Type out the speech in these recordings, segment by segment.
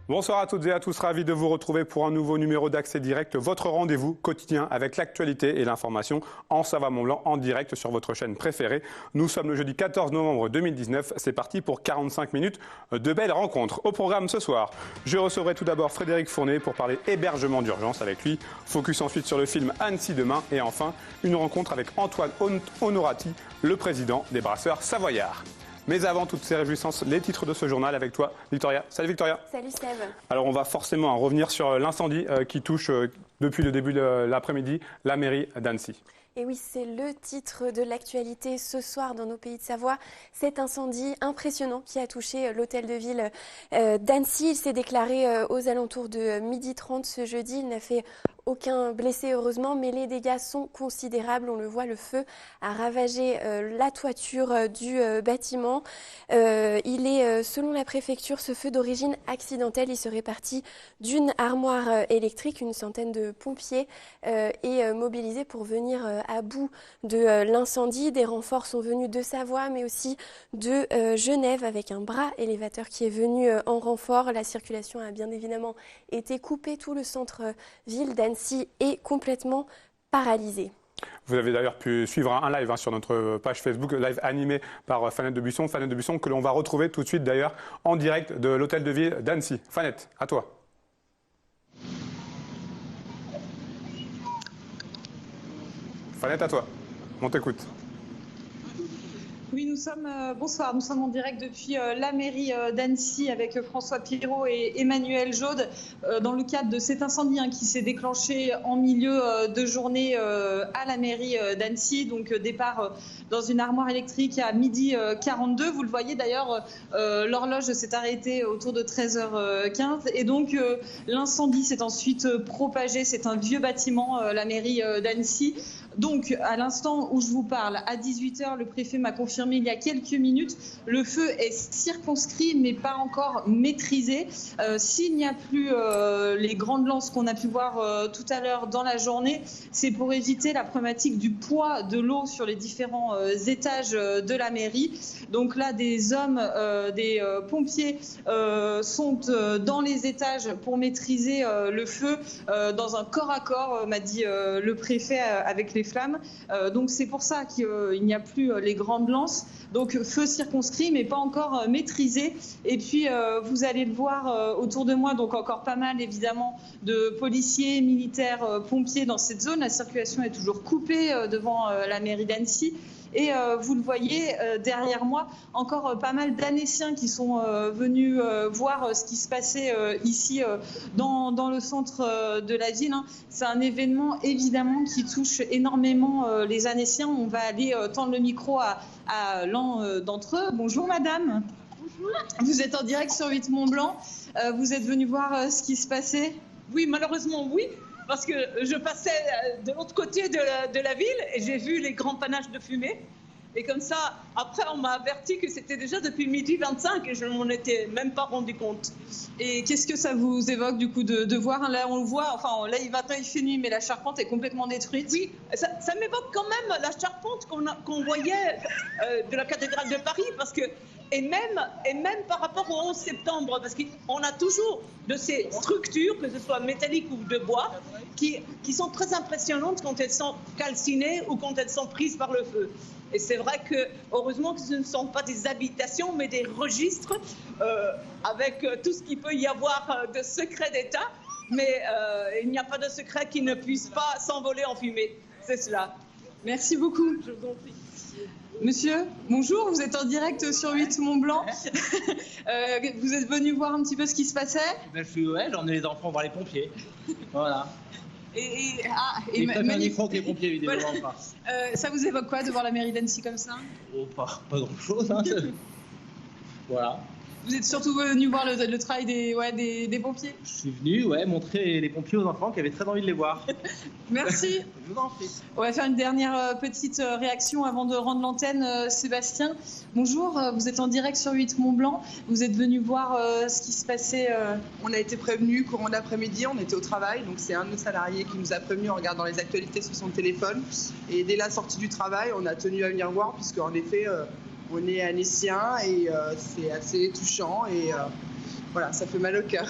Bonsoir à toutes et à tous, ravi de vous retrouver pour un nouveau numéro d'Accès Direct, votre rendez-vous quotidien avec l'actualité et l'information en Savoie-Mont-Blanc en direct sur votre chaîne préférée. Nous sommes le jeudi 14 novembre 2019, c'est parti pour 45 minutes de belles rencontres. Au programme ce soir, je recevrai tout d'abord Frédéric Fournet pour parler hébergement d'urgence avec lui, focus ensuite sur le film Annecy demain et enfin une rencontre avec Antoine Honorati, le président des Brasseurs Savoyards. Mais avant toutes ces réjouissances, les titres de ce journal avec toi, Victoria. Salut Victoria. Salut Steve. Alors on va forcément revenir sur l'incendie qui touche depuis le début de l'après-midi la mairie d'Annecy. Et oui, c'est le titre de l'actualité ce soir dans nos pays de Savoie. Cet incendie impressionnant qui a touché l'hôtel de ville d'Annecy. Il s'est déclaré aux alentours de 12h30 ce jeudi. Il n'a fait aucun blessé heureusement, mais les dégâts sont considérables. On le voit, le feu a ravagé la toiture du bâtiment. Il est, selon la préfecture, ce feu d'origine accidentelle. Il serait parti d'une armoire électrique. Une centaine de pompiers est mobilisés pour venir à bout de l'incendie. Des renforts sont venus de Savoie, mais aussi de Genève, avec un bras élévateur qui est venu en renfort. La circulation a bien évidemment été coupée. Tout le centre-ville d'Annecy est complètement paralysé. Vous avez d'ailleurs pu suivre un live sur notre page Facebook, live animé par Fanette de Buisson que l'on va retrouver tout de suite d'ailleurs en direct de l'hôtel de ville d'Annecy. Fanette, à toi. Fanette, à toi. On t'écoute. Oui, bonsoir, nous sommes en direct depuis la mairie d'Annecy avec François Pirot et Emmanuel Jaude dans le cadre de cet incendie qui s'est déclenché en milieu de journée à la mairie d'Annecy. Donc départ dans une armoire électrique à 12h42. Vous le voyez d'ailleurs, l'horloge s'est arrêtée autour de 13h15 et donc l'incendie s'est ensuite propagé. C'est un vieux bâtiment, la mairie d'Annecy. Donc, à l'instant où je vous parle, à 18h, le préfet m'a confirmé il y a quelques minutes, le feu est circonscrit mais pas encore maîtrisé. S'il n'y a plus les grandes lances qu'on a pu voir tout à l'heure dans la journée, c'est pour éviter la problématique du poids de l'eau sur les différents étages de la mairie. Donc là, des hommes, des pompiers sont dans les étages pour maîtriser le feu dans un corps à corps, m'a dit le préfet avec les flammes. Donc c'est pour ça qu'il n'y a plus les grandes lances. Donc feu circonscrit mais pas encore maîtrisé. Et puis vous allez le voir autour de moi, donc encore pas mal évidemment de policiers, militaires, pompiers dans cette zone. La circulation est toujours coupée devant la mairie d'Annecy. Et vous le voyez derrière moi, encore pas mal d'Annéciens qui sont venus voir ce qui se passait ici dans le centre de la ville. C'est un événement évidemment qui touche énormément les Annéciens. On va aller tendre le micro à l'un d'entre eux. Bonjour madame. Bonjour. Vous êtes en direct sur 8 Mont-Blanc. Vous êtes venue voir ce qui se passait? Oui, malheureusement oui. Parce que je passais de l'autre côté de la ville et j'ai vu les grands panaches de fumée. Et comme ça, après, on m'a averti que c'était déjà depuis 12h25 et je ne m'en étais même pas rendu compte. Et qu'est-ce que ça vous évoque du coup de voir? Là, on le voit, enfin, là, maintenant il fait nuit, mais la charpente est complètement détruite. Oui, ça m'évoque quand même la charpente qu'on voyait de la cathédrale de Paris. Parce que, et même par rapport au 11 septembre, parce qu'on a toujours de ces structures, que ce soit métalliques ou de bois, qui sont très impressionnantes quand elles sont calcinées ou quand elles sont prises par le feu. Et c'est vrai que, heureusement, que ce ne sont pas des habitations, mais des registres avec tout ce qu'il peut y avoir de secret d'État. Mais il n'y a pas de secret qui ne puisse pas s'envoler en fumée. C'est cela. Merci beaucoup. Je vous en prie. Monsieur, bonjour, vous êtes en direct sur 8 Mont-Blanc. Vous êtes venu voir un petit peu ce qui se passait? Ouais, j'en ai les enfants voir les pompiers. Voilà. Et pas faire micro que les pompiers, évidemment. Voilà. Ça vous évoque quoi de voir la mairie d'Annecy comme ça? Oh, pas grand-chose. Voilà. Vous êtes surtout venu voir le travail des pompiers. Je suis venu montrer les pompiers aux enfants qui avaient très envie de les voir. Merci. Je vous en prie. On va faire une dernière petite réaction avant de rendre l'antenne. Sébastien, bonjour, vous êtes en direct sur 8 Mont-Blanc. Vous êtes venu voir ce qui se passait. On a été prévenus courant d'après-midi, on était au travail, donc c'est un de nos salariés qui nous a prévenus en regardant les actualités sur son téléphone. Et dès la sortie du travail, on a tenu à venir voir, puisque en effet, on est annéciens et c'est assez touchant et voilà, ça fait mal au cœur.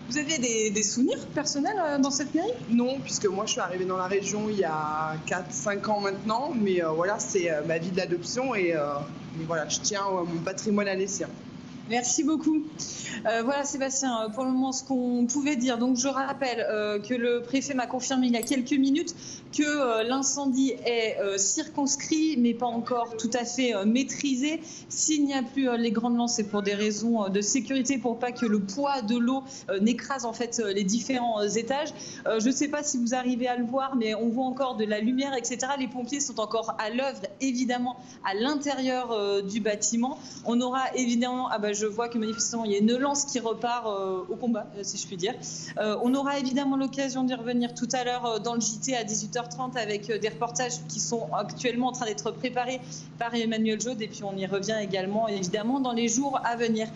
Vous aviez des souvenirs personnels dans cette mairie? Non, puisque moi je suis arrivée dans la région il y a 4-5 ans maintenant, mais voilà, c'est ma vie de l'adoption et voilà, je tiens à mon patrimoine annécien. Merci beaucoup. Voilà Sébastien, pour le moment ce qu'on pouvait dire. Donc je rappelle que le préfet m'a confirmé il y a quelques minutes que l'incendie est circonscrit mais pas encore tout à fait maîtrisé. S'il n'y a plus les grandes lances, c'est pour des raisons de sécurité, pour pas que le poids de l'eau n'écrase en fait les différents étages. Je ne sais pas si vous arrivez à le voir, mais on voit encore de la lumière, etc. Les pompiers sont encore à l'œuvre, évidemment, à l'intérieur du bâtiment. On aura évidemment, je vois que manifestement il y a une lance qui repart au combat, si je puis dire. On aura évidemment l'occasion d'y revenir tout à l'heure dans le JT à 18h30 avec des reportages qui sont actuellement en train d'être préparés par Emmanuel Jaude, et puis on y revient également évidemment dans les jours à venir.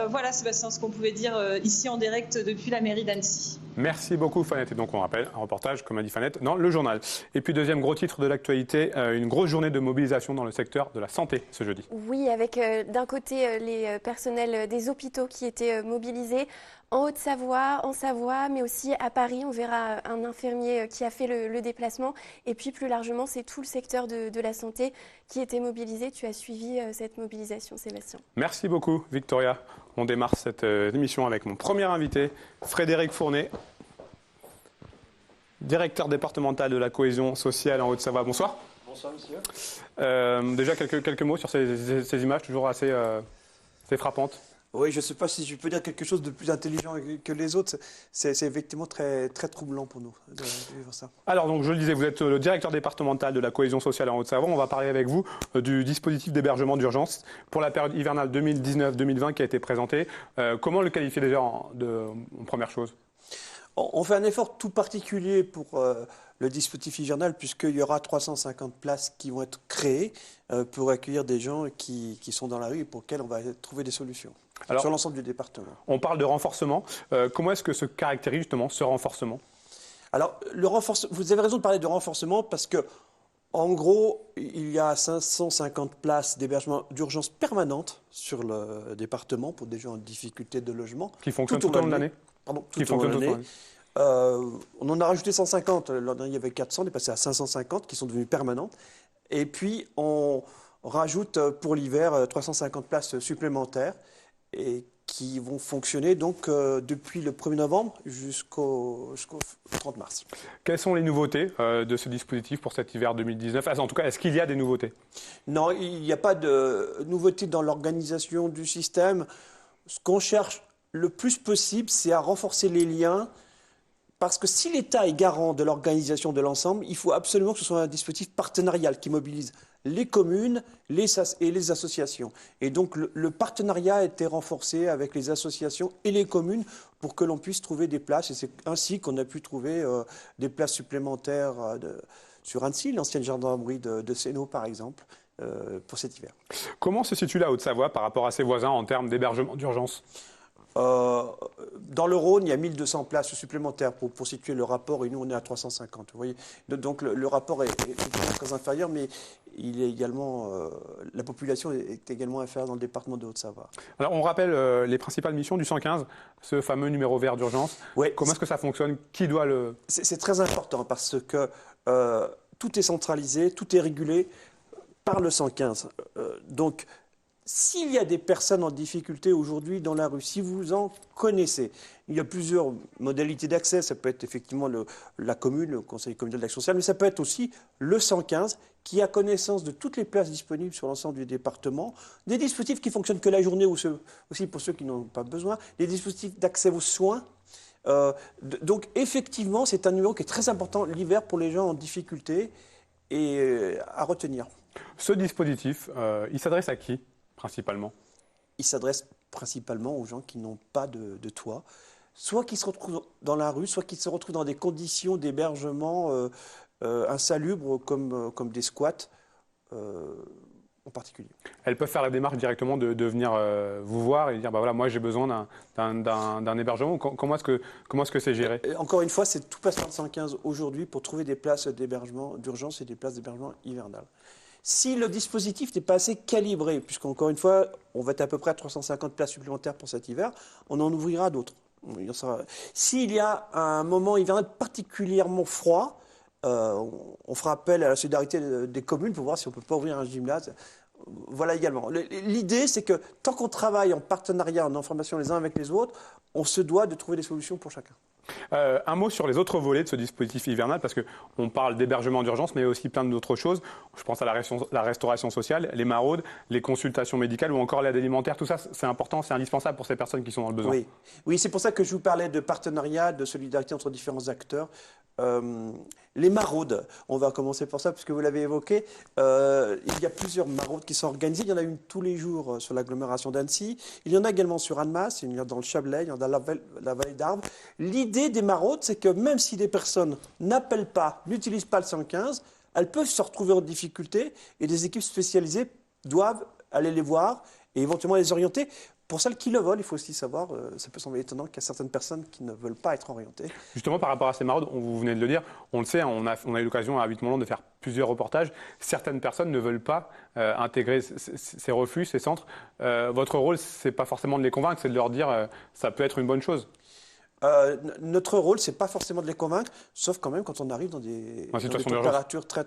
Voilà Sébastien, ce qu'on pouvait dire ici en direct depuis la mairie d'Annecy. Merci beaucoup Fanette. Et donc on rappelle un reportage, comme a dit Fanette, dans le journal. Et puis deuxième gros titre de l'actualité, une grosse journée de mobilisation dans le secteur de la santé ce jeudi. Oui, avec d'un côté les personnels des hôpitaux qui étaient mobilisés en Haute-Savoie, en Savoie, mais aussi à Paris. On verra un infirmier qui a fait le déplacement. Et puis plus largement, c'est tout le secteur de la santé qui était mobilisé. Tu as suivi cette mobilisation, Sébastien. Merci beaucoup Victoria. On démarre cette émission avec mon premier invité, Frédéric Fournet, directeur départemental de la cohésion sociale en Haute-Savoie. Bonsoir. Bonsoir, monsieur. Déjà quelques mots sur ces images toujours assez frappantes. Oui, je ne sais pas si je peux dire quelque chose de plus intelligent que les autres. C'est effectivement très, très troublant pour nous de vivre ça. Alors, donc, je le disais, vous êtes le directeur départemental de la cohésion sociale en Haute-Savoie. On va parler avec vous du dispositif d'hébergement d'urgence pour la période hivernale 2019-2020 qui a été présenté. Comment le qualifier déjà en première chose ? On fait un effort tout particulier pour le dispositif hivernal, puisqu'il y aura 350 places qui vont être créées pour accueillir des gens qui sont dans la rue et pour lesquels on va trouver des solutions. Alors, sur l'ensemble du département. On parle de renforcement. Comment est-ce que se caractérise justement ce renforcement ? Alors, vous avez raison de parler de renforcement parce que, en gros, il y a 550 places d'hébergement d'urgence permanente sur le département pour des gens en difficulté de logement. Qui fonctionnent tout au long de l'année ? Pardon, tout au long de l'année. On en a rajouté 150. L'an dernier, il y avait 400, on est passé à 550 qui sont devenues permanentes. Et puis, on rajoute pour l'hiver 350 places supplémentaires et qui vont fonctionner donc depuis le 1er novembre jusqu'au 30 mars. Quelles sont les nouveautés de ce dispositif pour cet hiver 2019 ? En tout cas, est-ce qu'il y a des nouveautés ? Non, il n'y a pas de nouveautés dans l'organisation du système. Ce qu'on cherche le plus possible, c'est à renforcer les liens. Parce que si l'État est garant de l'organisation de l'ensemble, il faut absolument que ce soit un dispositif partenarial qui mobilise les communes et les associations. Et donc le partenariat a été renforcé avec les associations et les communes pour que l'on puisse trouver des places. Et c'est ainsi qu'on a pu trouver des places supplémentaires sur Annecy, l'ancienne gendarmerie de Sénaux par exemple, pour cet hiver. Comment se situe la Haute-Savoie par rapport à ses voisins en termes d'hébergement d'urgence ? Dans le Rhône, il y a 1200 places supplémentaires pour situer le rapport et nous, on est à 350. Vous voyez, donc le rapport est très inférieur, mais il est également, la population est également inférieure dans le département de Haute-Savoie. Alors, on rappelle les principales missions du 115, ce fameux numéro vert d'urgence. Ouais, comment est-ce que ça fonctionne ? Qui doit le... C'est très important parce que tout est centralisé, tout est régulé par le 115. Donc, s'il y a des personnes en difficulté aujourd'hui dans la rue, si vous en connaissez, il y a plusieurs modalités d'accès. Ça peut être effectivement la commune, le conseil communal d'action sociale, mais ça peut être aussi le 115 qui a connaissance de toutes les places disponibles sur l'ensemble du département, des dispositifs qui fonctionnent que la journée ou aussi pour ceux qui n'en ont pas besoin, des dispositifs d'accès aux soins. Donc effectivement, c'est un numéro qui est très important l'hiver pour les gens en difficulté et à retenir. Ce dispositif, il s'adresse à qui ? Principalement. Il s'adresse principalement aux gens qui n'ont pas de toit, soit qui se retrouvent dans la rue, soit qui se retrouvent dans des conditions d'hébergement insalubres comme des squats en particulier. Elles peuvent faire la démarche directement de venir vous voir et dire, bah voilà, moi j'ai besoin d'un hébergement. Comment est-ce que c'est géré? Encore une fois, c'est tout passe par le 115 aujourd'hui pour trouver des places d'hébergement d'urgence et des places d'hébergement hivernales. Si le dispositif n'est pas assez calibré, puisqu'encore une fois, on va être à peu près à 350 places supplémentaires pour cet hiver, on en ouvrira d'autres. S'il y a un moment hivernal particulièrement froid, on fera appel à la solidarité des communes pour voir si on ne peut pas ouvrir un gymnase. Voilà également. L'idée, c'est que tant qu'on travaille en partenariat, en information les uns avec les autres, on se doit de trouver des solutions pour chacun. Un mot sur les autres volets de ce dispositif hivernal, parce qu'on parle d'hébergement d'urgence, mais aussi plein d'autres choses. Je pense à la restauration sociale, les maraudes, les consultations médicales ou encore l'aide alimentaire. Tout ça, c'est important, c'est indispensable pour ces personnes qui sont dans le besoin. Oui, c'est pour ça que je vous parlais de partenariat, de solidarité entre différents acteurs. Les maraudes, on va commencer par ça, puisque vous l'avez évoqué. Il y a plusieurs maraudes qui sont organisées. Il y en a une tous les jours sur l'agglomération d'Annecy. Il y en a également sur Annemasse, il y en a dans le Chablais, il y en a dans la vallée d'Arve. L'idée des maraudes, c'est que même si des personnes n'appellent pas, n'utilisent pas le 115, elles peuvent se retrouver en difficulté et des équipes spécialisées doivent aller les voir et éventuellement les orienter. Pour celles qui le veulent, il faut aussi savoir, ça peut sembler étonnant qu'il y a certaines personnes qui ne veulent pas être orientées. Justement, par rapport à ces maraudes, vous venez de le dire, on le sait, on a eu l'occasion à 8 Montland de faire plusieurs reportages. Certaines personnes ne veulent pas intégrer ces refuges, ces centres. Votre rôle, ce n'est pas forcément de les convaincre, c'est de leur dire ça peut être une bonne chose. Notre rôle, c'est pas forcément de les convaincre, sauf quand même quand on arrive dans des températures très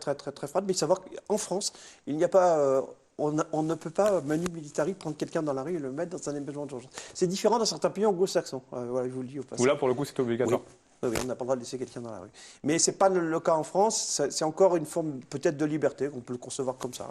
froides. Mais savoir qu'en France, il n'y a pas... on ne peut pas, manu militari, prendre quelqu'un dans la rue et le mettre dans un hébergement d'urgence. C'est différent dans certains pays anglo-saxons. Voilà, je vous le dis au passage. Où là, pour le coup, c'est obligatoire. Oui, on n'a pas le droit de laisser quelqu'un dans la rue. Mais ce n'est pas le cas en France. C'est encore une forme peut-être de liberté. On peut le concevoir comme ça.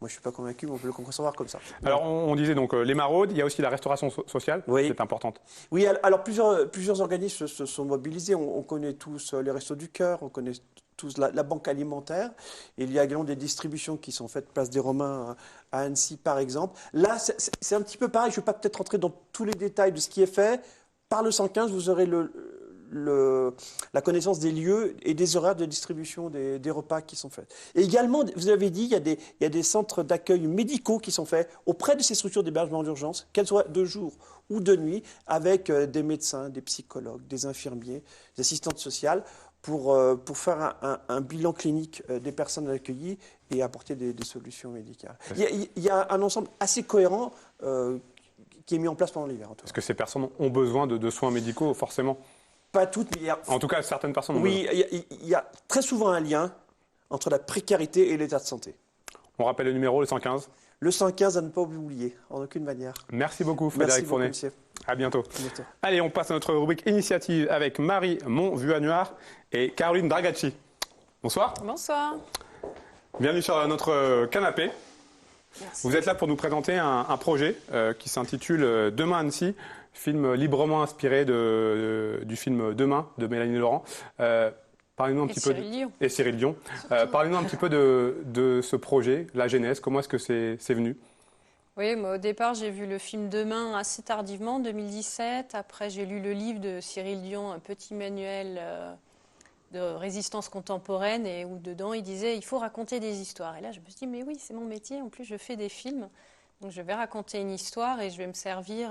Moi, je ne suis pas convaincu, mais on peut le concevoir comme ça. Alors, on disait donc les maraudes, il y a aussi la restauration sociale, qui est importante. Oui, alors plusieurs organismes se sont mobilisés. On connaît tous les Restos du Cœur, on connaît tous la banque alimentaire. Il y a également des distributions qui sont faites place des Romains à Annecy, par exemple. Là, c'est un petit peu pareil. Je ne vais pas peut-être rentrer dans tous les détails de ce qui est fait. Par le 115, vous aurez la connaissance des lieux et des horaires de distribution des repas qui sont faits. Et également, vous avez dit, il y a des centres d'accueil médicaux qui sont faits auprès de ces structures d'hébergement d'urgence, qu'elles soient de jour ou de nuit, avec des médecins, des psychologues, des infirmiers, des assistantes sociales, pour faire un bilan clinique des personnes accueillies et apporter des solutions médicales. Il y a un ensemble assez cohérent qui est mis en place pendant l'hiver. Parce que ces personnes ont besoin de soins médicaux, forcément. Pas toutes, mais en tout cas, certaines personnes ont besoin. Oui, il y a très souvent un lien entre la précarité et l'état de santé. On rappelle le numéro, le 115. Le 115 à ne pas oublier, en aucune manière. Merci beaucoup, Frédéric Fournet. À bientôt. Allez, on passe à notre rubrique initiative avec Marie Montvuagnoire et Caroline Dragacci. Bonsoir. Bonsoir. Bienvenue sur notre canapé. Merci. Vous êtes là pour nous présenter un projet qui s'intitule Demain Annecy, film librement inspiré du film Demain de Mélanie Laurent. Parlez-nous un petit peu et Cyril Dion. Parlez-nous un petit peu de ce projet, la genèse. Comment est-ce que c'est venu? Oui, moi, au départ, j'ai vu le film Demain assez tardivement, en 2017. Après, j'ai lu le livre de Cyril Dion, un petit manuel de résistance contemporaine, et où dedans, il disait il faut raconter des histoires. Et là, je me suis dit mais oui, c'est mon métier. En plus, je fais des films, donc je vais raconter une histoire et je vais me servir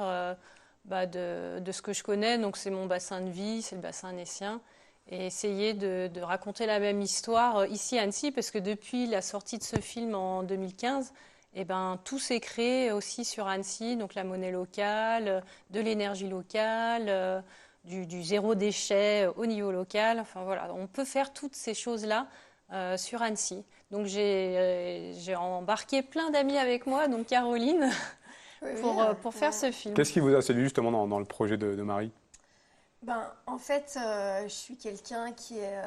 de ce que je connais. Donc, c'est mon bassin de vie, c'est le bassin annécien. Et essayer de raconter la même histoire ici à Annecy, parce que depuis la sortie de ce film en 2015, tout s'est créé aussi sur Annecy, donc la monnaie locale, de l'énergie locale, du zéro déchet au niveau local. Enfin voilà, on peut faire toutes ces choses-là sur Annecy. Donc j'ai embarqué plein d'amis avec moi, donc Caroline, pour faire ce film. Qu'est-ce qui vous a séduit justement dans le projet de Marie ? En fait, je suis quelqu'un qui est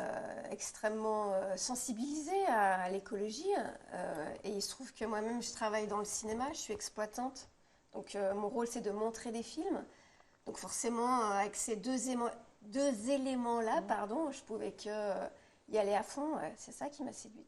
extrêmement sensibilisé à l'écologie. Et il se trouve que moi-même, je travaille dans le cinéma, je suis exploitante. Donc, mon rôle, c'est de montrer des films. Donc, forcément, avec ces deux éléments-là, je pouvais que y aller à fond, c'est ça qui m'a séduite.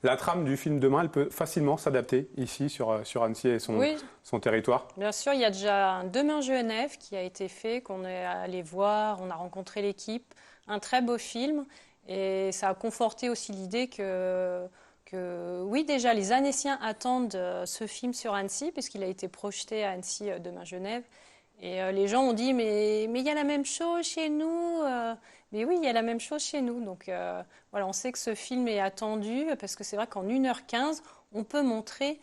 La trame du film Demain, elle peut facilement s'adapter ici sur Annecy et son territoire. Bien sûr, il y a déjà un Demain Genève qui a été fait, qu'on est allé voir, on a rencontré l'équipe, un très beau film et ça a conforté aussi l'idée que oui, déjà les Annéciens attendent ce film sur Annecy puisqu'il a été projeté à Annecy Demain Genève et les gens ont dit mais il y a la même chose chez nous. Mais oui, il y a la même chose chez nous. Donc voilà, on sait que ce film est attendu parce que c'est vrai qu'en 1h15, on peut montrer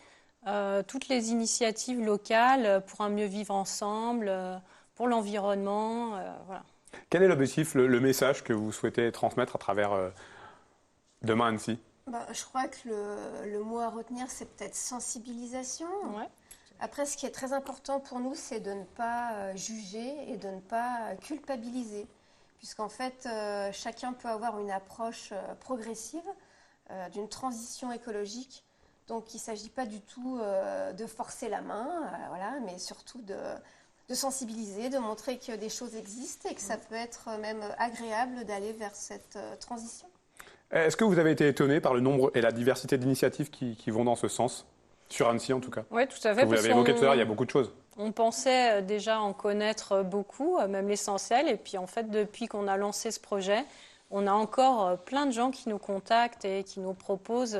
toutes les initiatives locales pour un mieux vivre ensemble, pour l'environnement. Voilà. Quel est l'objectif, le message que vous souhaitez transmettre à travers Demain Annecy? Je crois que le mot à retenir, c'est peut-être sensibilisation. Ouais. Après, ce qui est très important pour nous, c'est de ne pas juger et de ne pas culpabiliser. Puisqu'en fait, chacun peut avoir une approche progressive d'une transition écologique. Donc, il ne s'agit pas du tout de forcer la main, voilà, mais surtout de sensibiliser, de montrer que des choses existent et que ça peut être même agréable d'aller vers cette transition. Est-ce que vous avez été étonné par le nombre et la diversité d'initiatives qui vont dans ce sens, sur Annecy en tout cas? Oui, tout à fait. Vous l'avez évoqué tout à l'heure, il y a beaucoup de choses. On pensait déjà en connaître beaucoup, même l'essentiel. Et puis en fait, depuis qu'on a lancé ce projet, on a encore plein de gens qui nous contactent et qui nous proposent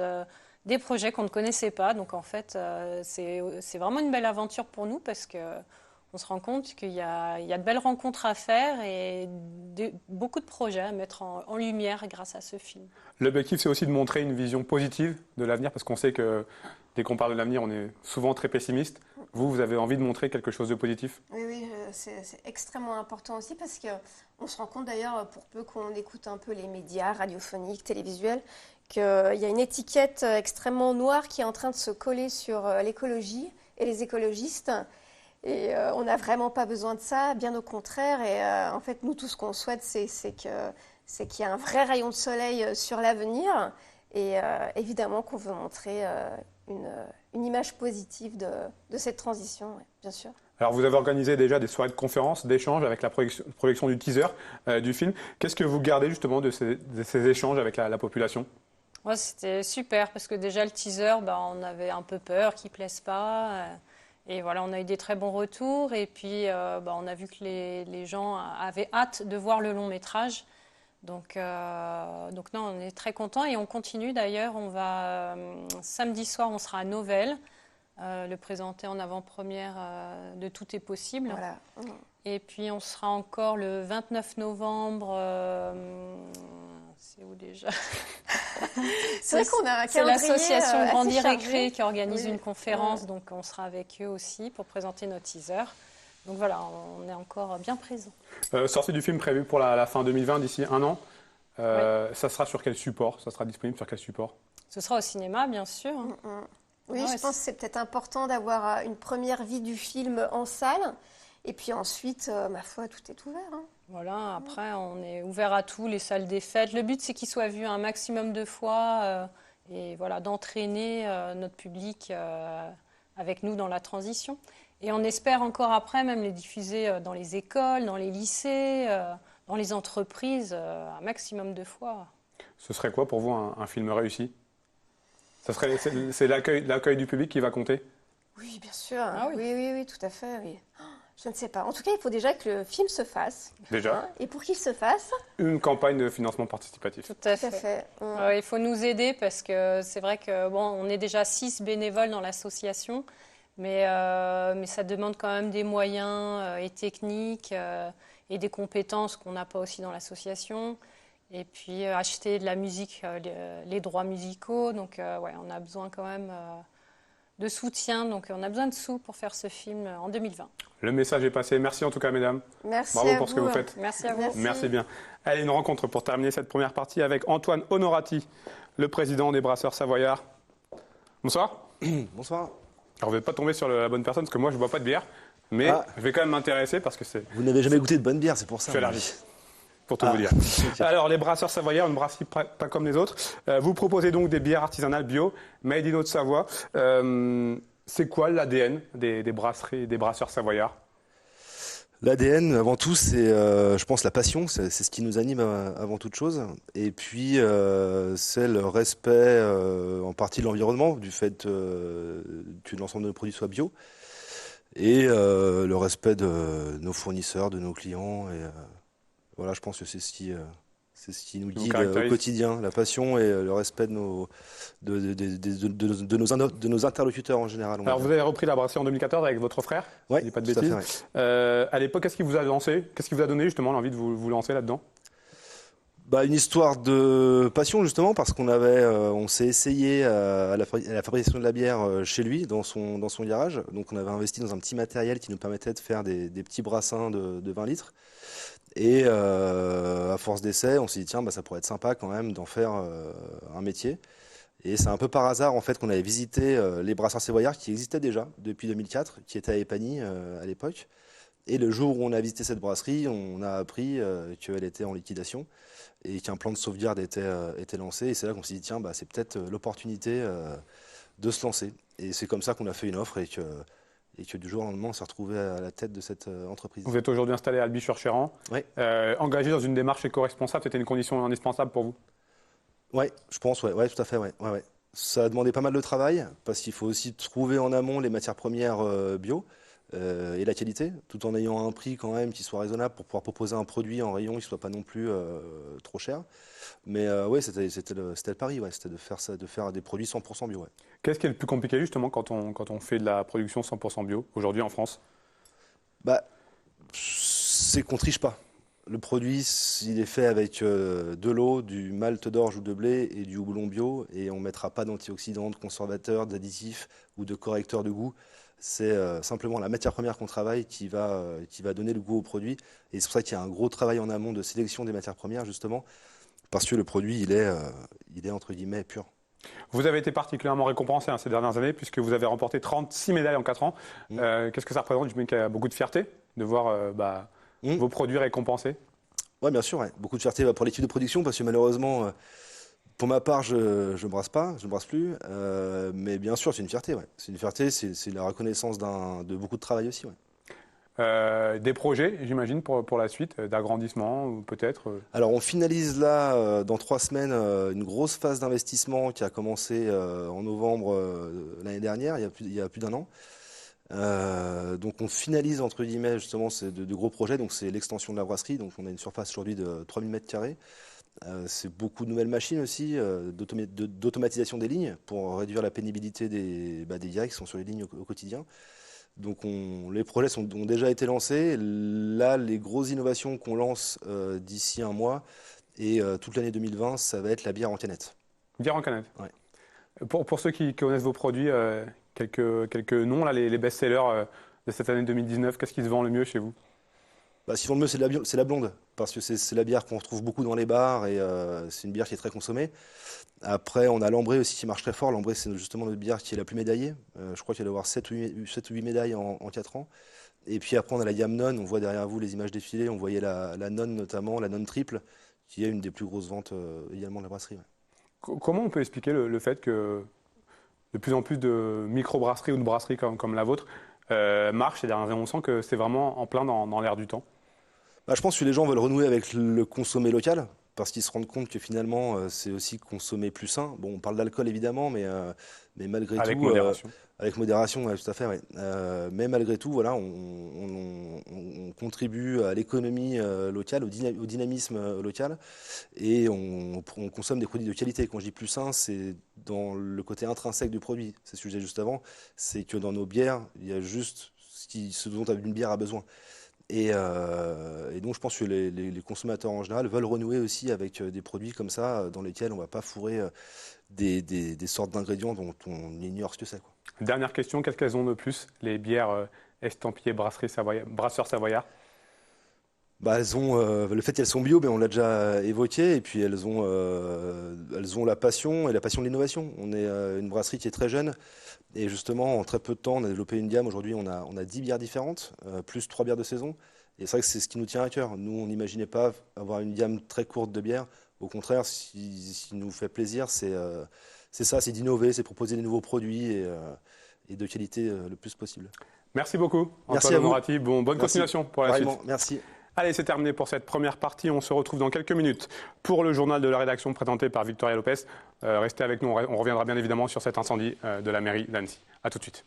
des projets qu'on ne connaissait pas. Donc en fait, c'est vraiment une belle aventure pour nous parce qu'on se rend compte qu'il y a de belles rencontres à faire et beaucoup de projets à mettre en lumière grâce à ce film. L'objectif, c'est aussi de montrer une vision positive de l'avenir parce qu'on sait que dès qu'on parle de l'avenir, on est souvent très pessimiste. Vous avez envie de montrer quelque chose de positif? Oui, c'est extrêmement important aussi parce qu'on se rend compte d'ailleurs, pour peu qu'on écoute un peu les médias radiophoniques, télévisuels, qu'il y a une étiquette extrêmement noire qui est en train de se coller sur l'écologie et les écologistes. Et on n'a vraiment pas besoin de ça, bien au contraire. Et en fait, nous, tout ce qu'on souhaite, c'est qu'il y ait un vrai rayon de soleil sur l'avenir. Et évidemment qu'on veut montrer une image positive de cette transition, ouais, bien sûr. Alors, vous avez organisé déjà des soirées de conférences, d'échanges avec la projection du teaser du film. Qu'est-ce que vous gardez justement de ces échanges avec la population? Ouais, c'était super parce que déjà le teaser, on avait un peu peur qu'il ne plaise pas. Et voilà, on a eu des très bons retours. Et puis, on a vu que les gens avaient hâte de voir le long métrage. Donc non, on est très contents et on continue d'ailleurs. On va samedi soir, on sera à Novelle, le présenter en avant-première de Tout est possible. Voilà. Et puis on sera encore le 29 novembre. C'est où déjà? C'est vrai qu'on a un C'est calendrier l'association assez Grandir et chargé. Créer qui organise Oui. une conférence. Donc on sera avec eux aussi pour présenter notre teaser. Donc voilà, on est encore bien présents. Sortie du film prévue pour la fin 2020, d'ici un an. Ça sera sur quel support? Ça sera disponible sur quel support? Ce sera au cinéma, bien sûr. Oui, Ouais, je pense que c'est peut-être important d'avoir une première vie du film en salle. Et puis ensuite, ma foi, tout est ouvert. Hein. Voilà, après, on est ouvert à tout, les salles des fêtes. Le but, c'est qu'il soit vu un maximum de fois et voilà, d'entraîner notre public avec nous dans la transition. Et on espère encore après même les diffuser dans les écoles, dans les lycées, dans les entreprises, un maximum de fois. Ce serait quoi pour vous un film réussi? C'est l'accueil du public qui va compter? Oui, bien sûr. Ah oui. Oui, tout à fait. Oui. Je ne sais pas. En tout cas, il faut déjà que le film se fasse. Déjà. Hein. Et pour qu'il se fasse, Une campagne de financement participatif. Tout à tout à fait. fait. Il faut nous aider parce que c'est vrai que on est déjà 6 bénévoles dans l'association, mais ça demande quand même des moyens et techniques et des compétences qu'on n'a pas aussi dans l'association. Et puis acheter de la musique, les droits musicaux. Donc on a besoin quand même de soutien. Donc on a besoin de sous pour faire ce film en 2020. Le message est passé. Merci en tout cas, mesdames. Merci Bravo à pour ce que vous faites. Merci à vous. Merci bien. Allez, une rencontre pour terminer cette première partie avec Antoine Honorati, le président des Brasseurs Savoyards. Bonsoir. Bonsoir. Alors, vous n'êtes pas tombé sur la bonne personne parce que moi, je ne bois pas de bière. Mais je vais quand même m'intéresser parce que c'est... Vous n'avez jamais goûté de bonne bière, c'est pour ça. Je suis allergique, pour tout vous dire. Alors, les Brasseurs Savoyards, une brasserie pas comme les autres. Vous proposez donc des bières artisanales bio, made in Haute-Savoie. C'est quoi l'ADN des brasseries, des Brasseurs Savoyards? L'ADN, avant tout, c'est, je pense, la passion. C'est ce qui nous anime avant toute chose. Et puis, c'est le respect en partie de l'environnement, du fait que l'ensemble de nos produits soient bio. Et le respect de nos fournisseurs, de nos clients. Et voilà, je pense que c'est ce qui nous Qui vous guide au caractérise. quotidien, la passion et le respect de nos interlocuteurs en général. Alors, vous avez repris la brasserie en 2014 avec votre frère, si je Ouais, ne dis pas de tout à fait, bêtises. ouais. À l'époque, qu'est-ce qui vous a lancé? Qu'est-ce qui vous a donné justement l'envie de vous lancer là-dedans? Bah, une histoire de passion justement parce on s'est essayé à la fabrication de la bière chez lui dans son garage. Donc on avait investi dans un petit matériel qui nous permettait de faire des petits brassins de 20 litres. Et à force d'essai, on s'est dit tiens bah, ça pourrait être sympa quand même d'en faire un métier. Et c'est un peu par hasard en fait qu'on avait visité les brasseurs Savoyards qui existaient déjà depuis 2004, qui étaient à Épagny à l'époque. Et le jour où on a visité cette brasserie, on a appris qu'elle était en liquidation et qu'un plan de sauvegarde était lancé. Et c'est là qu'on s'est dit, tiens, bah, c'est peut-être l'opportunité de se lancer. Et c'est comme ça qu'on a fait une offre et que du jour au lendemain, on s'est retrouvé à la tête de cette entreprise. Vous êtes aujourd'hui installé à Albi-sur-Chéran. Oui, Engagé dans une démarche éco-responsable, c'était une condition indispensable pour vous? ouais, je pense, ouais, tout à fait, ouais. Ça a demandé pas mal de travail parce qu'il faut aussi trouver en amont les matières premières bio. Et la qualité, tout en ayant un prix quand même qui soit raisonnable pour pouvoir proposer un produit en rayon qui ne soit pas non plus trop cher. Mais ouais, c'était le pari, ouais, c'était de faire ça, de faire des produits 100% bio. Ouais. Qu'est-ce qui est le plus compliqué justement quand on fait de la production 100% bio aujourd'hui en France? Bah, c'est qu'on triche pas. Le produit, il est fait avec de l'eau, du malt d'orge ou de blé et du houblon bio, et on ne mettra pas d'antioxydants, de conservateurs, d'additifs ou de correcteurs de goût. C'est simplement la matière première qu'on travaille qui va donner le goût au produit. Et c'est pour ça qu'il y a un gros travail en amont de sélection des matières premières, justement, parce que le produit, il est entre guillemets pur. Vous avez été particulièrement récompensé ces dernières années puisque vous avez remporté 36 médailles en 4 ans. Qu'est-ce que ça représente? Je me dis qu'il y a beaucoup de fierté de voir vos produits récompensés. Oui, bien sûr, ouais. Beaucoup de fierté pour l'équipe de production parce que malheureusement, pour ma part, je ne brasse pas, je ne brasse plus. Mais bien sûr, c'est une fierté. Ouais. C'est une fierté, c'est la reconnaissance de beaucoup de travail aussi. Ouais. Des projets, j'imagine, pour la suite, d'agrandissement ou peut-être Alors, on finalise là, dans 3 semaines, une grosse phase d'investissement qui a commencé en novembre l'année dernière, il y a plus d'un an. Donc on finalise entre guillemets justement de gros projets, donc c'est l'extension de la brasserie, donc on a une surface aujourd'hui de 3000 m². C'est beaucoup de nouvelles machines aussi, d'automatisation des lignes pour réduire la pénibilité des gars qui sont sur les lignes au quotidien. Donc les projets ont déjà été lancés. Là, les grosses innovations qu'on lance d'ici un mois et toute l'année 2020, ça va être la bière en canette. Bière en canette. Ouais. Pour ceux qui connaissent vos produits, quelques noms, là, les best-sellers de cette année 2019, qu'est-ce qui se vend le mieux chez vous? Bah, ce qui vend le mieux, c'est la blonde, parce que c'est la bière qu'on retrouve beaucoup dans les bars et c'est une bière qui est très consommée. Après, on a l'ambré aussi qui marche très fort. L'ambré, c'est justement notre bière qui est la plus médaillée. Je crois qu'elle doit avoir 7 ou 8 médailles en 4 ans. Et puis après, on a la Yamnon. On voit derrière vous les images défilées. On voyait la nonne notamment, la nonne triple, qui est une des plus grosses ventes également de la brasserie. Ouais. Comment on peut expliquer le fait que de plus en plus de micro-brasseries ou de brasseries comme la vôtre marchent ces dernières années? On sent que c'est vraiment en plein dans l'air du temps. Bah, je pense que les gens veulent renouer avec le consommé local, parce qu'ils se rendent compte que finalement, c'est aussi consommer plus sain. Bon, on parle d'alcool évidemment, mais malgré avec tout... modération. Avec modération, ouais, tout à fait. Ouais. Mais malgré tout, voilà, on contribue à l'économie locale, au dynamisme local, et on consomme des produits de qualité. Quand je dis plus sain, c'est dans le côté intrinsèque du produit. C'est ce que je disais juste avant, c'est que dans nos bières, il y a juste ce dont une bière a besoin. Et donc je pense que les consommateurs en général veulent renouer aussi avec des produits comme ça, dans lesquels on ne va pas fourrer des sortes d'ingrédients dont on ignore ce que c'est. Dernière question, qu'est-ce qu'elles ont de plus, les bières estampillées brasseurs savoyards? Bah, elles ont le fait qu'elles sont bio, mais on l'a déjà évoqué, et puis elles ont la passion et la passion de l'innovation. On est une brasserie qui est très jeune, et justement en très peu de temps on a développé une gamme. Aujourd'hui on a 10 bières différentes, plus 3 bières de saison, et c'est vrai que c'est ce qui nous tient à cœur. Nous on n'imaginait pas avoir une gamme très courte de bières. Au contraire, ce qui nous fait plaisir, c'est ça, c'est d'innover, c'est proposer des nouveaux produits et de qualité le plus possible. Merci beaucoup, Merci Antoine à vous. Morati. Bonne continuation pour la suite. Merci. Allez, c'est terminé pour cette première partie. On se retrouve dans quelques minutes pour le journal de la rédaction présenté par Victoria Lopez. Restez avec nous, on reviendra bien évidemment sur cet incendie de la mairie d'Annecy. A tout de suite.